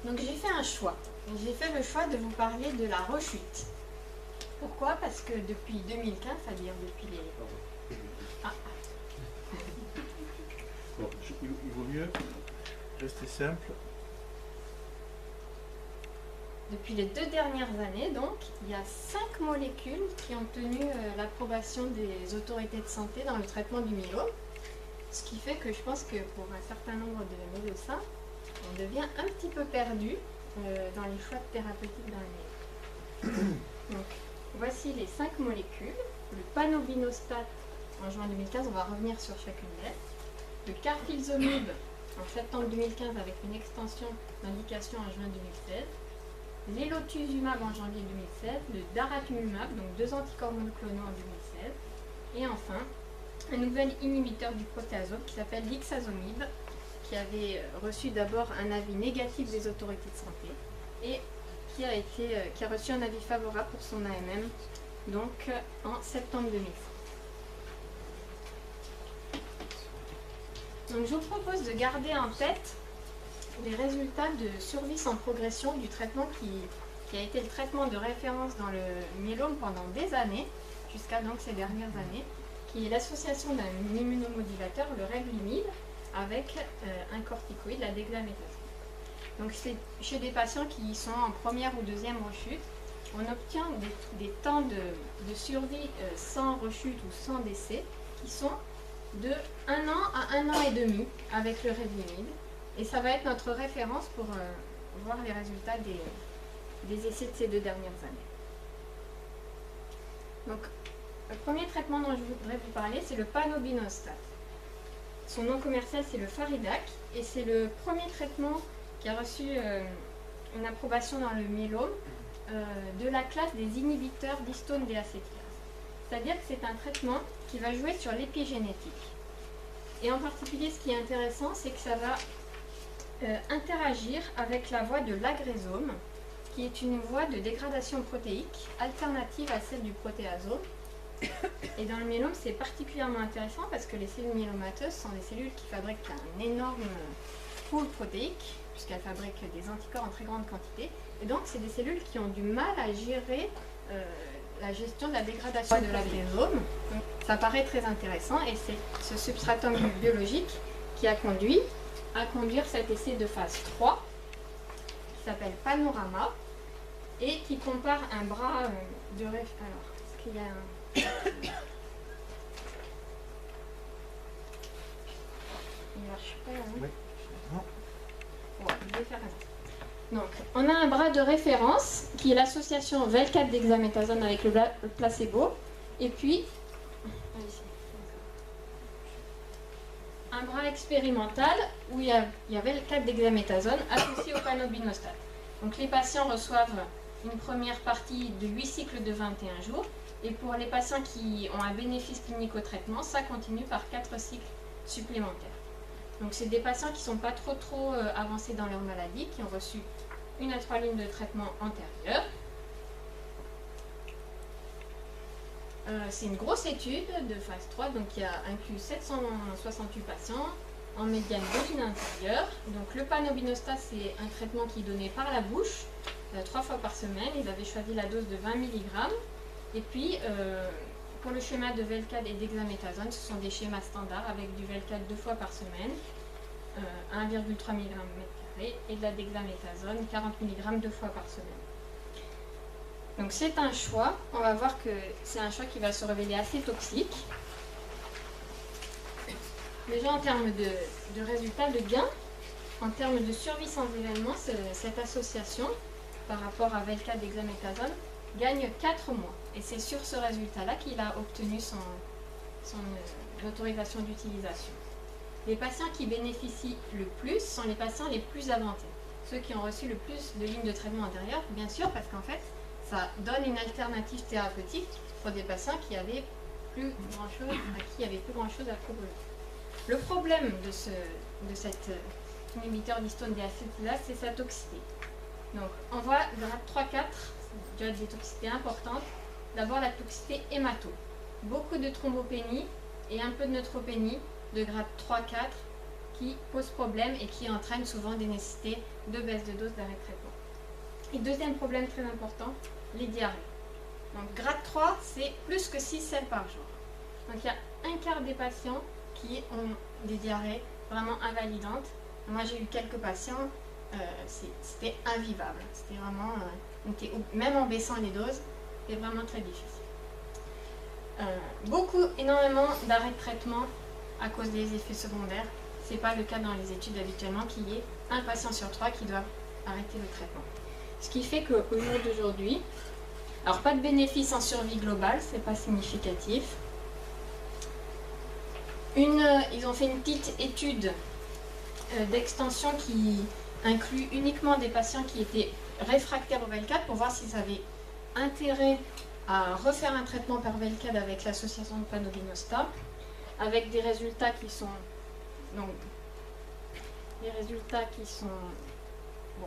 Donc j'ai fait un choix. J'ai fait le choix de vous parler de la rechute. Pourquoi? Parce que depuis 2015, c'est-à-dire depuis les... Ah. Bon, il vaut mieux rester simple. Depuis les 2 dernières années, donc, il y a 5 molécules qui ont obtenu l'approbation des autorités de santé dans le traitement du myélome. Ce qui fait que je pense que pour un certain nombre de médecins, on devient un petit peu perdu dans les choix thérapeutiques dans le myélome. Donc, voici les 5 molécules. Le panobinostat en juin 2015, on va revenir sur chacune d'elles. Le carfilzomib en septembre 2015 avec une extension d'indication en juin 2016. L'elotuzumab en janvier 2016. Le daratumumab, donc 2 anticorps monoclonaux en 2016. Et enfin, un nouvel inhibiteur du protéasome qui s'appelle l'ixazomib, qui avait reçu d'abord un avis négatif des autorités de santé et qui a reçu un avis favorable pour son AMM donc en septembre 2016. Donc je vous propose de garder en tête les résultats de survie sans progression du traitement qui a été le traitement de référence dans le myélome pendant des années, jusqu'à donc ces dernières années, qui est l'association d'un immunomodulateur, le Revlimid, avec un corticoïde, la dexaméthasone. Donc c'est chez des patients qui sont en première ou deuxième rechute, on obtient des temps de survie sans rechute ou sans décès qui sont de 1 an à 1 an et demi avec le Revlimid. Et ça va être notre référence pour voir les résultats des essais de ces 2 dernières années. Donc, le premier traitement dont je voudrais vous parler, c'est le panobinostat. Son nom commercial, c'est le Faridac, et c'est le premier traitement qui a reçu une approbation dans le myélome de la classe des inhibiteurs d'histone déacétylase. C'est-à-dire que c'est un traitement qui va jouer sur l'épigénétique. Et en particulier, ce qui est intéressant, c'est que ça va interagir avec la voie de l'agrésome, qui est une voie de dégradation protéique alternative à celle du protéasome. Et dans le myélome, c'est particulièrement intéressant parce que les cellules myélomateuses sont des cellules qui fabriquent un énorme pool protéique, puisqu'elles fabriquent des anticorps en très grande quantité. Et donc, c'est des cellules qui ont du mal à gérer la gestion de la dégradation de l'agrésome. Donc, ça paraît très intéressant et c'est ce substratum biologique qui a conduit à conduire cet essai de phase 3 qui s'appelle Panorama et qui compare un bras de référence. Alors, est-ce qu'il y a un... Il marche pas, hein? Oui. Non. Ouais, je vais faire un... Donc, on a un bras de référence qui est l'association Velcade dexaméthasone avec le placebo, et puis un bras expérimental où il y a Velcade dexaméthasone associé au panobinostat. Donc, les patients reçoivent une première partie de 8 cycles de 21 jours, et pour les patients qui ont un bénéfice clinique au traitement, ça continue par 4 cycles supplémentaires. Donc c'est des patients qui ne sont pas trop avancés dans leur maladie, qui ont reçu 1 à 3 lignes de traitement antérieures. C'est une grosse étude de phase 3, donc qui a inclus 768 patients, en médiane 2 lignes intérieures. Donc le panobinostat, c'est un traitement qui est donné par la bouche, 3 fois par semaine. Ils avaient choisi la dose de 20 mg. Et puis, pour le schéma de Velcade et dexaméthasone, ce sont des schémas standards avec du Velcade 2 fois par semaine, 1,3 mg/m² et de la dexaméthasone 40 mg 2 fois par semaine. Donc c'est un choix, on va voir que c'est un choix qui va se révéler assez toxique. Déjà en termes de résultats, de gains, en termes de survie sans événement, cette association par rapport à Velcade dexaméthasone gagne 4 mois. Et c'est sur ce résultat-là qu'il a obtenu son autorisation d'utilisation. Les patients qui bénéficient le plus sont les patients les plus avancés. Ceux qui ont reçu le plus de lignes de traitement antérieures, bien sûr, parce qu'en fait, ça donne une alternative thérapeutique pour des patients qui avaient plus grand-chose, à qui il n'y avait plus grand-chose à proposer. Le problème de cet inhibiteur d'histone déacétylase, c'est sa toxicité. Donc, on voit grade 3-4, déjà des toxicités importantes, D'abord la toxicité hémato. Beaucoup de thrombopénie et un peu de neutropénie de grade 3-4 qui posent problème et qui entraînent souvent des nécessités de baisse de dose d'arrêt de traitement. Et deuxième problème très important, les diarrhées. Donc grade 3, c'est plus que 6 selles par jour. Donc il y a un quart des patients qui ont des diarrhées vraiment invalidantes. Moi j'ai eu quelques patients, c'était invivable. C'était vraiment, même en baissant les doses, c'était vraiment très difficile. Énormément d'arrêts de traitement à cause des effets secondaires. Ce n'est pas le cas dans les études habituellement qu'il y ait un patient sur 3 qui doit arrêter le traitement. Ce qui fait qu'au jour d'aujourd'hui, alors pas de bénéfice en survie globale, c'est pas significatif. Ils ont fait une petite étude d'extension qui inclut uniquement des patients qui étaient réfractaires au Velcade pour voir s'ils avaient intérêt à refaire un traitement par Velcade avec l'association de panobinostat, avec des résultats qui sont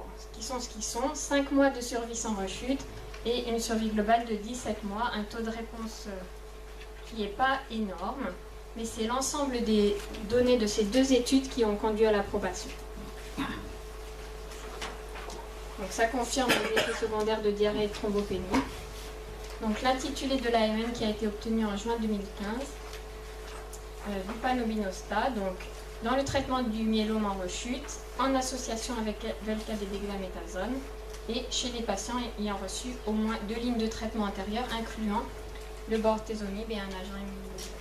ce qu'ils sont, 5 mois de survie sans rechute et une survie globale de 17 mois, un taux de réponse qui n'est pas énorme, mais c'est l'ensemble des données de ces deux études qui ont conduit à l'approbation. Donc ça confirme les effets secondaires de diarrhée et de thrombopénie. Donc l'intitulé de l'AMM qui a été obtenu en juin 2015, du panobinostat, donc dans le traitement du myélome en rechute, en association avec Velcade et dexaméthasone, et chez les patients ayant reçu au moins 2 lignes de traitement antérieures, incluant le bortezomib et un agent immunomodulateur.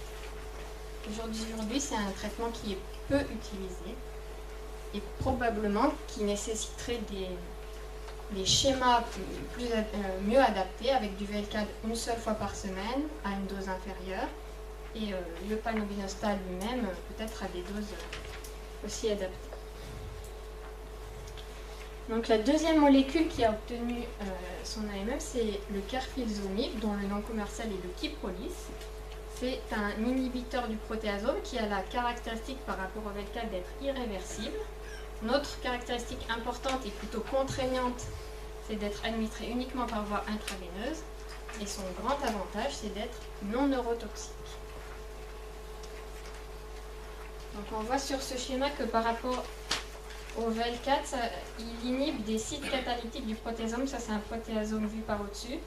Aujourd'hui, c'est un traitement qui est peu utilisé et probablement qui nécessiterait des schémas mieux adaptés avec du Velcade une seule fois par semaine à une dose inférieure et le panobinostat lui-même peut-être à des doses aussi adaptées. Donc la deuxième molécule qui a obtenu son AMM, c'est le carfilzomib, dont le nom commercial est le Kyprolis. C'est un inhibiteur du protéasome qui a la caractéristique par rapport au Velcade d'être irréversible. Notre caractéristique importante et plutôt contraignante, c'est d'être administré uniquement par voie intraveineuse. Et son grand avantage, c'est d'être non neurotoxique. Donc on voit sur ce schéma que par rapport au Velcade, il inhibe des sites catalytiques du protéasome. Ça, c'est un protéasome vu par au-dessus.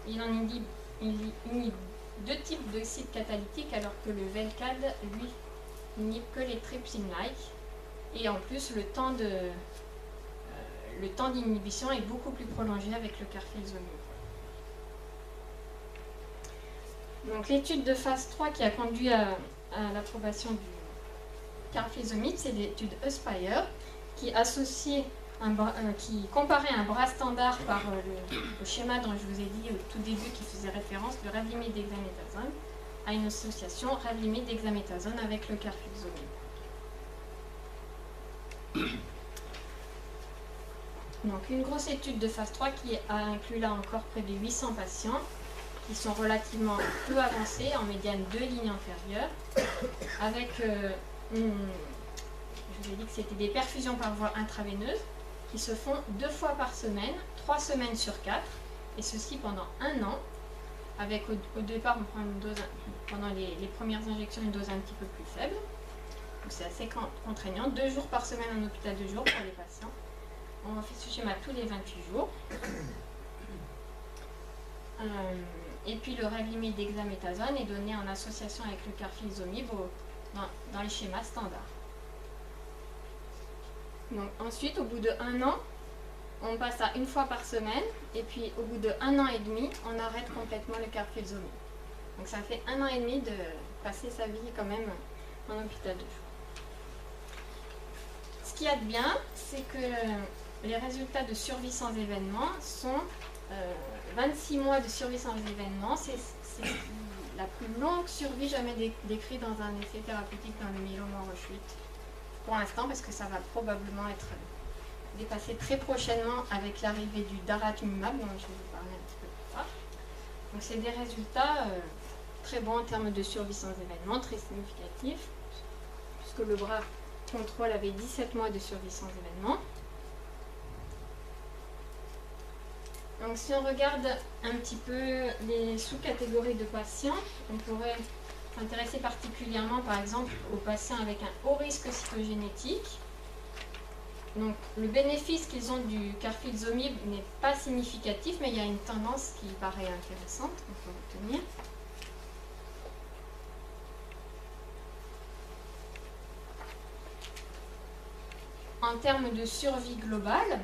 Il inhibe 2 types de sites catalytiques, alors que le Velcade, lui, inhibe que les trypsin-like. Et en plus, le temps d'inhibition est beaucoup plus prolongé avec le carfilzomib. Donc l'étude de phase 3 qui a conduit à l'approbation du carfilzomib, c'est l'étude Aspire, qui comparait un bras standard par le schéma dont je vous ai dit au tout début qui faisait référence, le Revlimid dexaméthasone, à une association Revlimid dexaméthasone avec le carfilzomib. Donc une grosse étude de phase 3 qui a inclus là encore près de 800 patients qui sont relativement peu avancés, en médiane 2 lignes antérieures, avec je vous ai dit que c'était des perfusions par voie intraveineuse qui se font 2 fois par semaine, 3 semaines sur 4, et ceci pendant 1 an, avec au départ on prend une dose, pendant les premières injections, une dose un petit peu plus faible. Donc c'est assez contraignant, 2 jours par semaine en hôpital de jour pour les patients. On fait ce schéma tous les 28 jours. Et puis le Revlimid dexaméthasone est donné en association avec le carfilzomib dans les schémas standards. Donc ensuite, au bout de 1 an, on passe à 1 fois par semaine, et puis au bout de 1 an et demi, on arrête complètement le carfilzomib. Donc ça fait 1 an et demi de passer sa vie quand même en hôpital de jour. Ce qu'il y a de bien, c'est que les résultats de survie sans événement sont 26 mois de survie sans événement. C'est la plus longue survie jamais décrite dans un essai thérapeutique dans le myélome en rechute. Pour l'instant, parce que ça va probablement être dépassé très prochainement avec l'arrivée du daratumumab, dont je vais vous parler un petit peu plus tard. Donc c'est des résultats très bons en termes de survie sans événement, très significatifs, puisque le bras contrôle avait 17 mois de survie sans événement. Donc si on regarde un petit peu les sous-catégories de patients, on pourrait s'intéresser particulièrement par exemple aux patients avec un haut risque cytogénétique. Donc le bénéfice qu'ils ont du carfilzomib n'est pas significatif, mais il y a une tendance qui paraît intéressante, qu'on peut retenir. En termes de survie globale,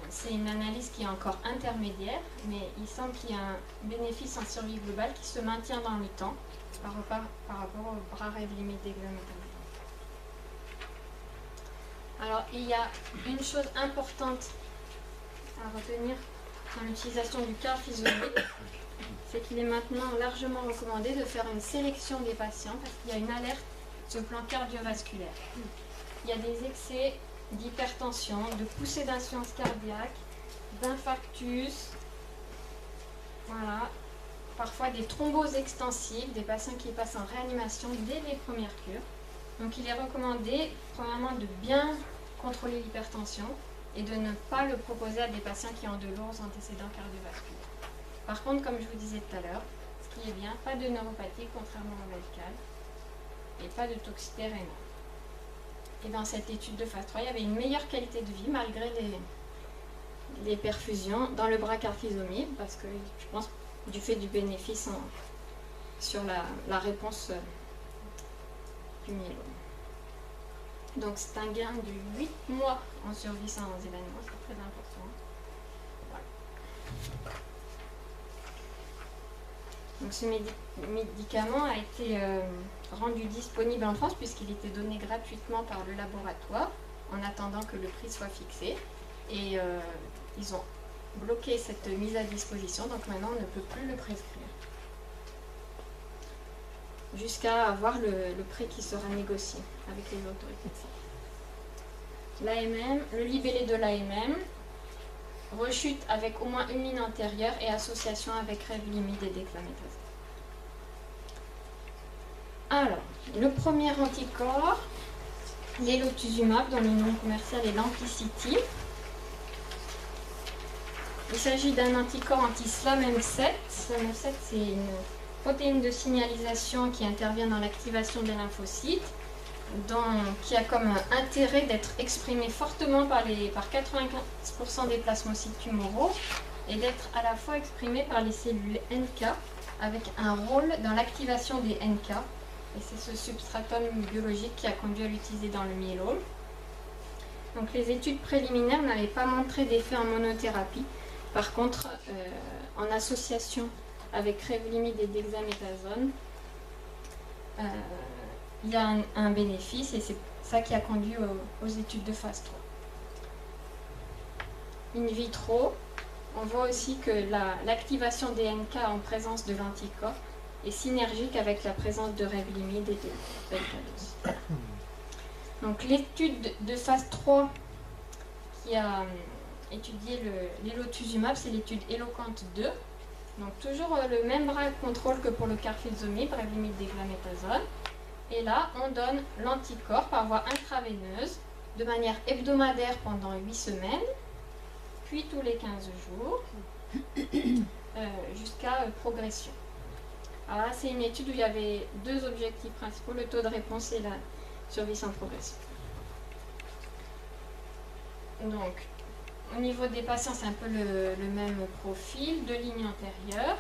c'est une analyse qui est encore intermédiaire, mais il semble qu'il y a un bénéfice en survie globale qui se maintient dans le temps par rapport au bras rêve limite d'hexaméthasone. Alors, il y a une chose importante à retenir dans l'utilisation du carfilzomib, c'est qu'il est maintenant largement recommandé de faire une sélection des patients parce qu'il y a une alerte sur le plan cardiovasculaire. Il y a des excès d'hypertension, de poussée d'insuffisance cardiaque, d'infarctus, voilà, parfois des thromboses extensives, des patients qui passent en réanimation dès les premières cures. Donc il est recommandé, premièrement, de bien contrôler l'hypertension et de ne pas le proposer à des patients qui ont de lourds antécédents cardiovasculaires. Par contre, comme je vous disais tout à l'heure, ce qui est bien, pas de neuropathie contrairement au Velcal et pas de toxicité rénale. Et dans cette étude de phase 3, il y avait une meilleure qualité de vie malgré les perfusions dans le bras carfilzomib parce que je pense du fait du bénéfice sur la réponse du myélome. Donc c'est un gain de 8 mois en survie sans événement, c'est très important. Voilà. Donc ce médicament a été rendu disponible en France puisqu'il était donné gratuitement par le laboratoire en attendant que le prix soit fixé. Et ils ont bloqué cette mise à disposition, donc maintenant on ne peut plus le prescrire. Jusqu'à avoir le prix qui sera négocié avec les autorités de santé. L'AMM, le libellé de l'AMM, rechute avec au moins une ligne antérieure et association avec Revlimid et dexaméthasone. Alors, le premier anticorps, l'élotuzumab, dont le nom commercial est l'Amplicity. Il s'agit d'un anticorps anti-SLAMM7. SLAMM7, c'est une protéine de signalisation qui intervient dans l'activation des lymphocytes, qui a comme intérêt d'être exprimée fortement par 95% des plasmocytes tumoraux et d'être à la fois exprimée par les cellules NK avec un rôle dans l'activation des NK. Et c'est ce substratum biologique qui a conduit à l'utiliser dans le myélome. Donc les études préliminaires n'avaient pas montré d'effet en monothérapie. Par contre, en association avec Revlimid et dexaméthasone, il y a un bénéfice et c'est ça qui a conduit aux études de phase 3. In vitro, on voit aussi que l'activation des NK en présence de l'anticorps est synergique avec la présence de Revlimid et de Velcade. Donc l'étude de phase 3 qui a étudié l'élotuzumab, c'est l'étude Eloquent 2. Donc toujours le même bras de contrôle que pour le carfilzomib, Revlimid dexaméthasone. Et là, on donne l'anticorps par voie intraveineuse de manière hebdomadaire pendant 8 semaines, puis tous les 15 jours, jusqu'à progression. Alors là, c'est une étude où il y avait deux objectifs principaux, le taux de réponse et la survie sans progression. Donc, au niveau des patients, c'est un peu le même profil, deux lignes antérieures.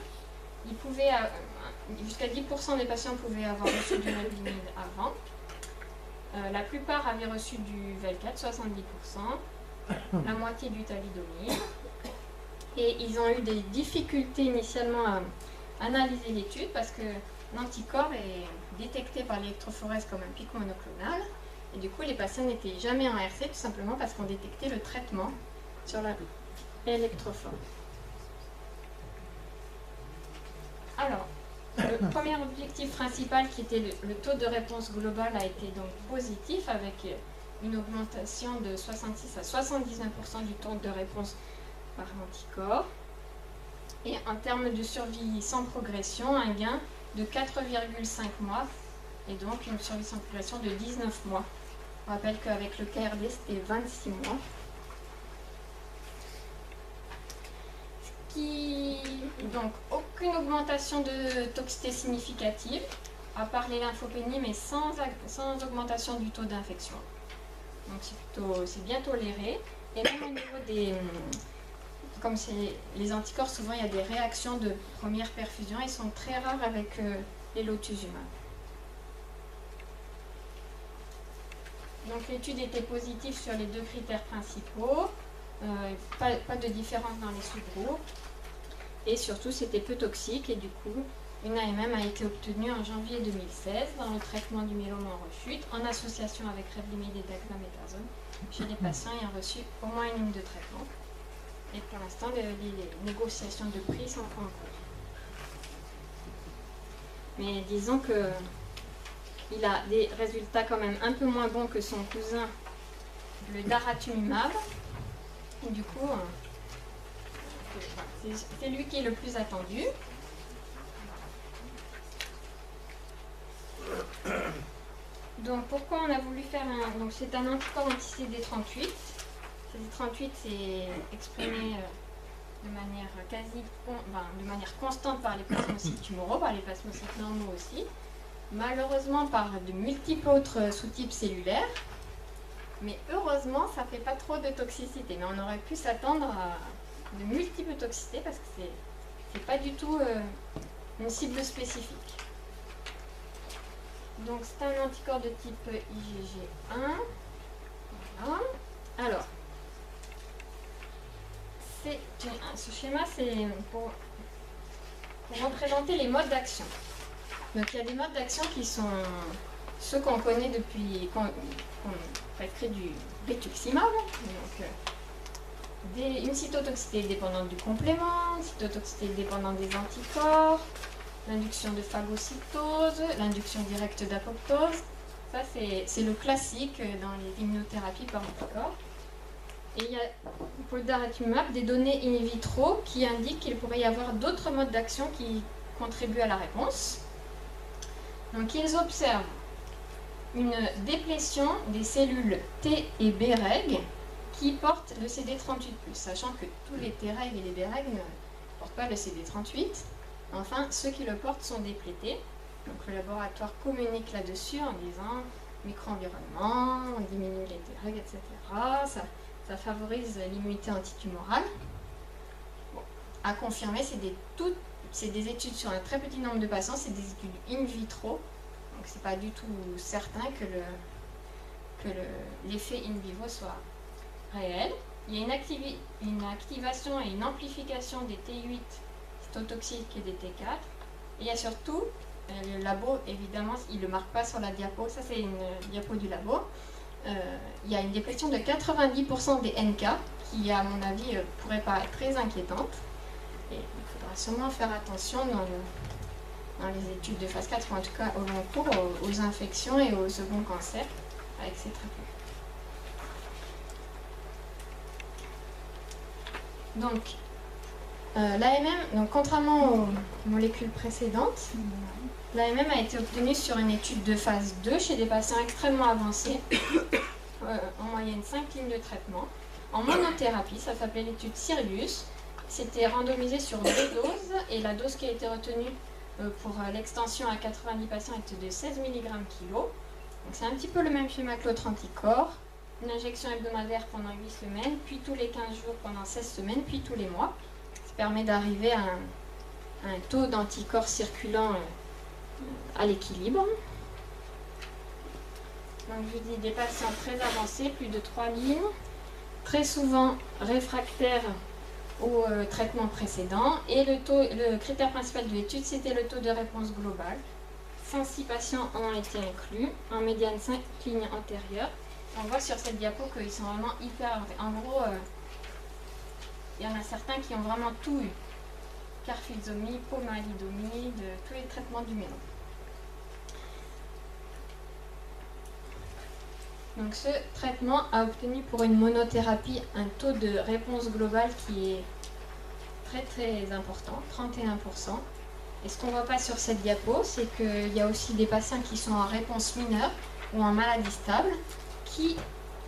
Jusqu'à 10% des patients pouvaient avoir reçu du Revlimid avant. La plupart avaient reçu du Velcade, 70%, la moitié du thalidomide. Et ils ont eu des difficultés initialement à analyser l'étude parce que l'anticorps est détecté par l'électrophorèse comme un pic monoclonal. Et du coup, les patients n'étaient jamais en RC tout simplement parce qu'on détectait le traitement sur l'électrophore. Alors, le premier objectif principal qui était le taux de réponse globale a été donc positif avec une augmentation de 66 à 79% du taux de réponse par anticorps. Et en termes de survie sans progression, un gain de 4,5 mois et donc une survie sans progression de 19 mois. On rappelle qu'avec le KRD, c'était 26 mois. Donc, aucune augmentation de toxicité significative, à part les lymphopénies, mais sans augmentation du taux d'infection. Donc, c'est bien toléré. Et même au niveau des... Comme c'est les anticorps, souvent il y a des réactions de première perfusion. Ils sont très rares avec les lotusumab. Donc l'étude était positive sur les 2 critères principaux. Pas de différence dans les sous-groupes. Et surtout, c'était peu toxique. Et du coup, une AMM a été obtenue en janvier 2016 dans le traitement du myélome en rechute, en association avec Revlimid et dexaméthasone, chez les patients ayant reçu au moins une ligne de traitement. Et pour l'instant, les négociations de prix sont en cours. Mais disons que il a des résultats quand même un peu moins bons que son cousin, le daratumumab. Et du coup, c'est lui qui est le plus attendu. Donc pourquoi on a voulu faire un... Donc c'est un anticorps anti-CD38. CD38 c'est exprimé de manière constante par les plasmocytes tumoraux, par les plasmocytes normaux aussi. Malheureusement par de multiples autres sous-types cellulaires. Mais heureusement, ça ne fait pas trop de toxicité. Mais on aurait pu s'attendre à de multiples toxicités parce que c'est pas du tout une cible spécifique. Donc c'est un anticorps de type IgG1. Voilà. Alors, ce schéma, c'est pour représenter les modes d'action. Donc il y a des modes d'action qui sont ceux qu'on connaît depuis qu'on prescrit du rituximab. Donc, une cytotoxicité dépendante du complément, une cytotoxicité dépendante des anticorps, l'induction de phagocytose, l'induction directe d'apoptose. Ça, c'est le classique dans les immunothérapies par anticorps. Et il y a pour le daratumumab des données in vitro qui indiquent qu'il pourrait y avoir d'autres modes d'action qui contribuent à la réponse. Donc, ils observent une déplétion des cellules T et B reg qui portent le CD38+, sachant que tous les T reg et les B reg ne portent pas le CD38. Enfin, ceux qui le portent sont déplétés. Donc le laboratoire communique là-dessus en disant micro-environnement, on diminue les T reg, etc. Ça favorise l'immunité antitumorale. Bon, à confirmer, c'est des études sur un très petit nombre de patients, c'est des études in vitro. Donc c'est pas du tout certain que l'effet in vivo soit réel. Il y a une activation et une amplification des T8 cytotoxiques et des T4. Et il y a surtout, le labo, évidemment, il ne le marque pas sur la diapo, ça c'est une diapo du labo. Il y a une déplétion de 90% des NK qui, à mon avis, pourrait paraître très inquiétante. Et il faudra sûrement faire attention dans les études de phase 4, ou en tout cas au long cours, aux infections et aux seconds cancers avec ces traitements. Donc, l'AMM, contrairement aux molécules précédentes, l'AMM a été obtenue sur une étude de phase 2 chez des patients extrêmement avancés, en moyenne 5 lignes de traitement, en monothérapie. Ça s'appelait l'étude Sirius. C'était randomisé sur 2 doses et la dose qui a été retenue pour l'extension à 90 patients était de 16 mg kg. Donc c'est un petit peu le même schéma que l'autre anticorps. Une injection hebdomadaire pendant 8 semaines, puis tous les 15 jours pendant 16 semaines, puis tous les mois. Ça permet d'arriver à un taux d'anticorps circulant à l'équilibre. Donc je dis des patients très avancés, plus de 3 lignes, très souvent réfractaires au traitement précédent. Et le critère principal de l'étude, c'était le taux de réponse global. 106 patients ont été inclus, en médiane 5 lignes antérieures. On voit sur cette diapo qu'ils sont vraiment hyper avancés. En gros, il y en a certains qui ont vraiment tout eu. Carfilzomie, pomalidomide, tous les traitements du myélome. Donc ce traitement a obtenu pour une monothérapie un taux de réponse globale qui est très très important, 31%. Et ce qu'on ne voit pas sur cette diapo, c'est qu'il y a aussi des patients qui sont en réponse mineure ou en maladie stable qui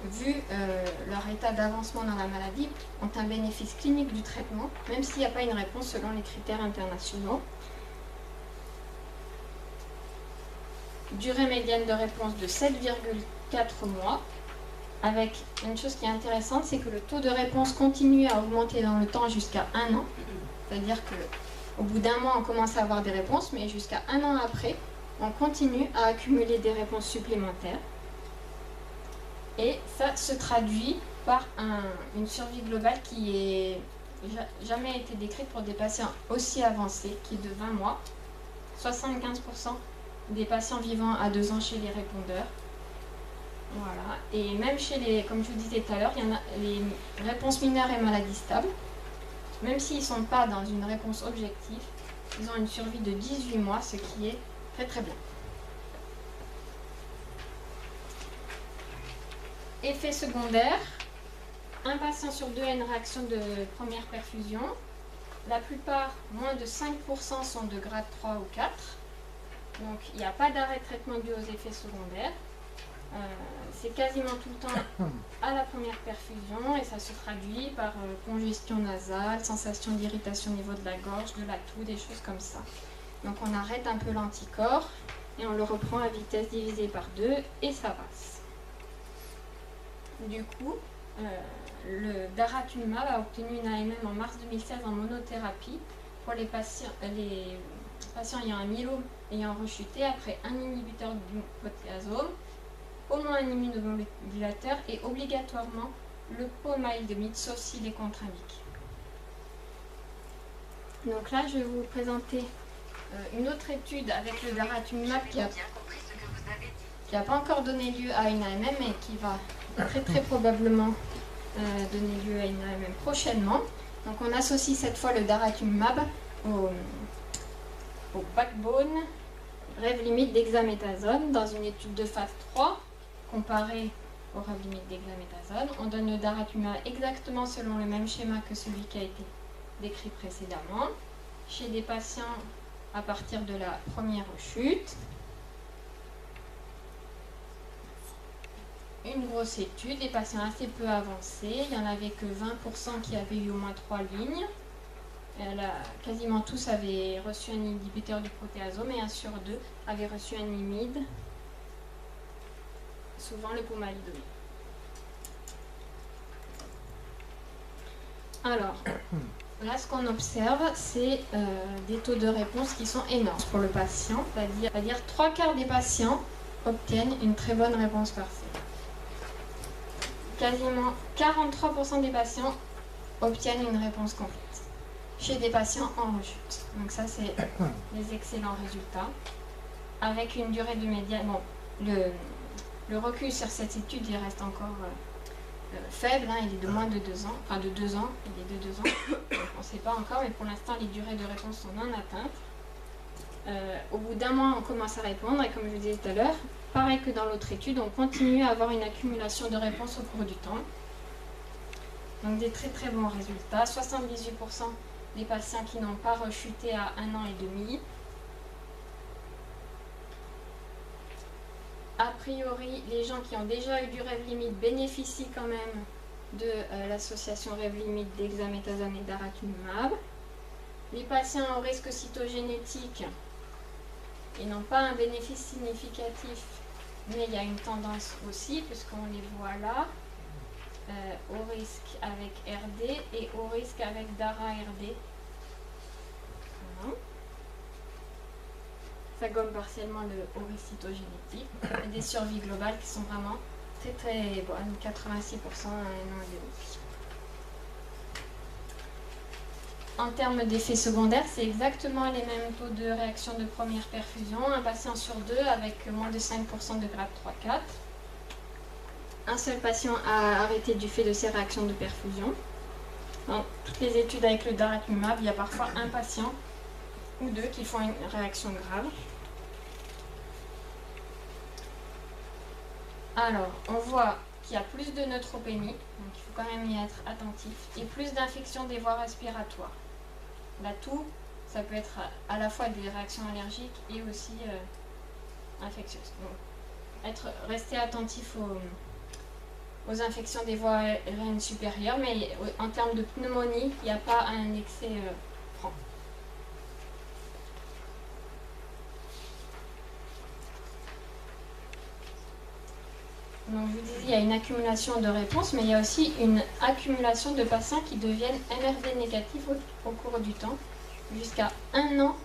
vu leur état d'avancement dans la maladie, ont un bénéfice clinique du traitement, même s'il n'y a pas une réponse selon les critères internationaux. Durée médiane de réponse de 7,4 mois, avec une chose qui est intéressante, c'est que le taux de réponse continue à augmenter dans le temps jusqu'à 1 an. C'est-à-dire qu'au bout d'1 mois, on commence à avoir des réponses, mais jusqu'à 1 an après, on continue à accumuler des réponses supplémentaires. Et ça se traduit par une survie globale qui n'a jamais été décrite pour des patients aussi avancés, qui est de 20 mois. 75% des patients vivant à 2 ans chez les répondeurs. Voilà. Et même chez les, comme je vous disais tout à l'heure, il y en a les réponses mineures et maladies stables. Même s'ils ne sont pas dans une réponse objective, ils ont une survie de 18 mois, ce qui est très très bien. Effet secondaire, un patient sur 2 a une réaction de première perfusion. La plupart, moins de 5% sont de grade 3 ou 4. Donc il n'y a pas d'arrêt de traitement dû aux effets secondaires. C'est quasiment tout le temps à la première perfusion et ça se traduit par congestion nasale, sensation d'irritation au niveau de la gorge, de la toux, des choses comme ça. Donc on arrête un peu l'anticorps et on le reprend à vitesse divisée par 2 et ça passe. Du coup, le daratumumab a obtenu une AMM en mars 2016 en monothérapie pour les patients ayant un myélome ayant rechuté après un inhibiteur du protéasome, au moins un immunomodulateur et obligatoirement le pomalidomide, sauf s'il est contre-indiqué. Donc là, je vais vous présenter une autre étude avec le daratumumab qui n'a pas encore donné lieu à une AMM et qui va très très probablement donner lieu à une AMM prochainement. Donc on associe cette fois le daratumumab au backbone Revlimid dexaméthasone dans une étude de phase 3 comparée au Revlimid dexaméthasone. On donne le daratumumab exactement selon le même schéma que celui qui a été décrit précédemment chez des patients à partir de la première rechute. Une grosse étude, des patients assez peu avancés, il n'y en avait que 20% qui avaient eu au moins 3 lignes. Quasiment tous avaient reçu un inhibiteur du protéasome et 1 sur 2 avaient reçu un imide, souvent le pomalidomide. Alors, là ce qu'on observe, c'est des taux de réponse qui sont énormes pour le patient, c'est-à-dire 3/4 des patients obtiennent une très bonne réponse partielle. Quasiment 43% des patients obtiennent une réponse complète chez des patients en rechute. Donc ça, c'est des excellents résultats. Avec une durée de médiane... Bon, le recul sur cette étude, il reste encore faible. Hein, il est de moins de 2 ans. Enfin, de 2 ans. Il est de 2 ans. Donc, on ne sait pas encore, mais pour l'instant, les durées de réponse sont non atteintes. Au bout d'1 mois, on commence à répondre. Et comme je vous disais tout à l'heure, pareil que dans l'autre étude, on continue à avoir une accumulation de réponses au cours du temps. Donc des très très bons résultats. 78% des patients qui n'ont pas rechuté à 1 an et demi. A priori, les gens qui ont déjà eu du Revlimid bénéficient quand même de l'association Revlimid dexaméthasone et daratumumab. Les patients au risque cytogénétique, ils n'ont pas un bénéfice significatif, mais il y a une tendance aussi, puisqu'on les voit là, au risque avec RD et au risque avec DARA-RD. Voilà. Ça gomme partiellement le haut risque cytogénétique. Et des survies globales qui sont vraiment très très bonnes, 86% à 1 an et demi. En termes d'effets secondaires, c'est exactement les mêmes taux de réaction de première perfusion. Un patient sur 2 avec moins de 5% de grade 3-4. Un seul patient a arrêté du fait de ses réactions de perfusion. Dans toutes les études avec le daratumumab, il y a parfois un patient ou 2 qui font une réaction grave. Alors, on voit qu'il y a plus de neutropénie, donc il faut quand même y être attentif, et plus d'infections des voies respiratoires. La toux, ça peut être à la fois des réactions allergiques et aussi infectieuses. Donc, rester attentif aux infections des voies aériennes supérieures, mais en termes de pneumonie, il n'y a pas un excès franc. Donc je vous disais, il y a une accumulation de réponses, mais il y a aussi une accumulation de patients qui deviennent MRD négatifs au cours du temps. Jusqu'à 1 an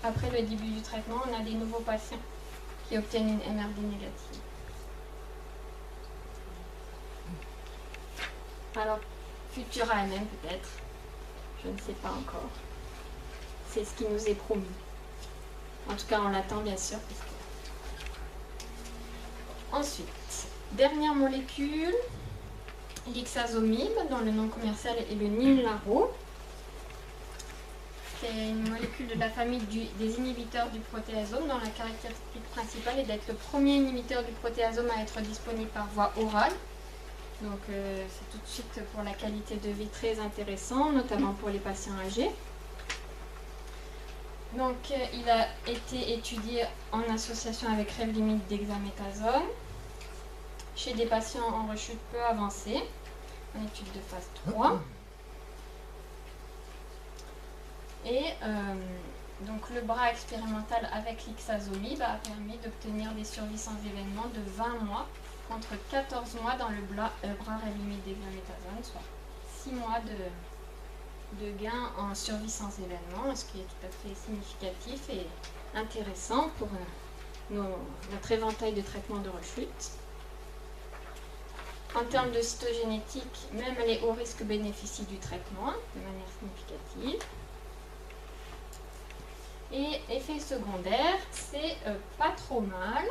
après le début du traitement, on a des nouveaux patients qui obtiennent une MRD négative. Alors, futur AMM peut-être, je ne sais pas encore. C'est ce qui nous est promis. En tout cas, on l'attend bien sûr. Ensuite, dernière molécule, l'ixazomib, dont le nom commercial est le Nimlaro. C'est une molécule de la famille des inhibiteurs du protéasome, dont la caractéristique principale est d'être le premier inhibiteur du protéasome à être disponible par voie orale. Donc c'est tout de suite pour la qualité de vie très intéressant, notamment pour les patients âgés. Donc il a été étudié en association avec Revlimid dexaméthasone chez des patients en rechute peu avancée, en étude de phase 3. Et donc le bras expérimental avec l'ixazomib a permis d'obtenir des survies sans événement de 20 mois contre 14 mois dans le bras Revlimid dexaméthasone, soit 6 mois de gain en survie sans événement, ce qui est tout à fait significatif et intéressant pour notre éventail de traitements de rechute. En termes de cytogénétique, même les hauts risques bénéficient du traitement de manière significative. Et effet secondaire, c'est pas trop mal.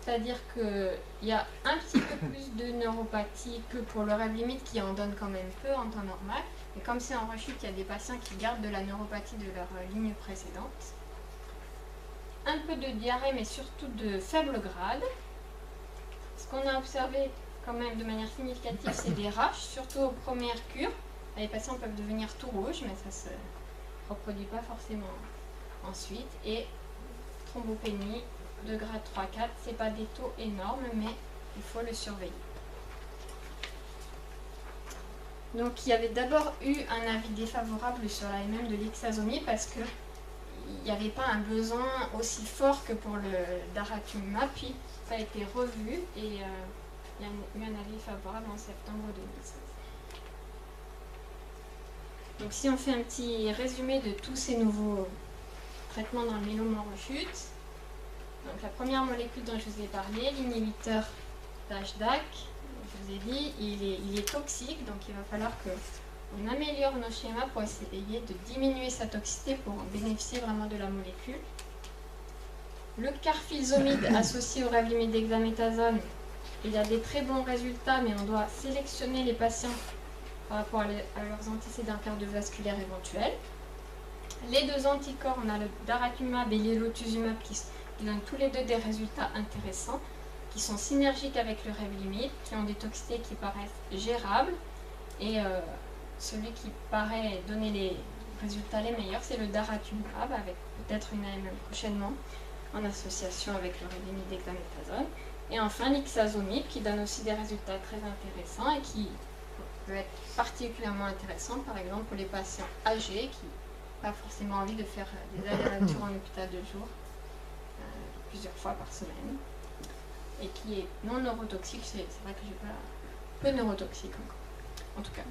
C'est-à-dire qu'il y a un petit peu plus de neuropathie que pour le Revlimid qui en donne quand même peu en temps normal. Et comme c'est en rechute, il y a des patients qui gardent de la neuropathie de leur ligne précédente. Un peu de diarrhée, mais surtout de faible grade. Ce qu'on a observé quand même de manière significative, c'est des raches, surtout aux premières cures. Les patients peuvent devenir tout rouges, mais ça ne se reproduit pas forcément ensuite. Et thrombopénie de grade 3-4, ce n'est pas des taux énormes, mais il faut le surveiller. Donc il y avait d'abord eu un avis défavorable sur l'AMM de l'ixazomib parce qu'il n'y avait pas un besoin aussi fort que pour le daratumumab, puis ça a été revu et il y a eu un avis favorable en septembre 2016. Donc si on fait un petit résumé de tous ces nouveaux traitements dans le myélome en rechute, donc la première molécule dont je vous ai parlé, l'inhibiteur d'HDAC, je vous ai dit, il est toxique, donc il va falloir qu'on améliore nos schémas pour essayer de diminuer sa toxicité pour bénéficier vraiment de la molécule. Le carfilzomib associé au Revlimid dexaméthasone, il a des très bons résultats, mais on doit sélectionner les patients par rapport à leurs antécédents cardiovasculaires éventuels. Les deux anticorps, on a le daratumumab et l'elotuzumab qui donnent tous les deux des résultats intéressants, qui sont synergiques avec le Revlimid, qui ont des toxicités qui paraissent gérables. Et celui qui paraît donner les résultats les meilleurs, c'est le daratumumab, avec peut-être une AMM prochainement, en association avec le Revlimid dexaméthasone. Et enfin l'ixazomib, qui donne aussi des résultats très intéressants et qui peut être particulièrement intéressant, par exemple, pour les patients âgés qui n'ont pas forcément envie de faire des allers-retours en hôpital de jour plusieurs fois par semaine, et qui est non neurotoxique. C'est vrai que j'ai pas peu neurotoxique encore, en tout cas.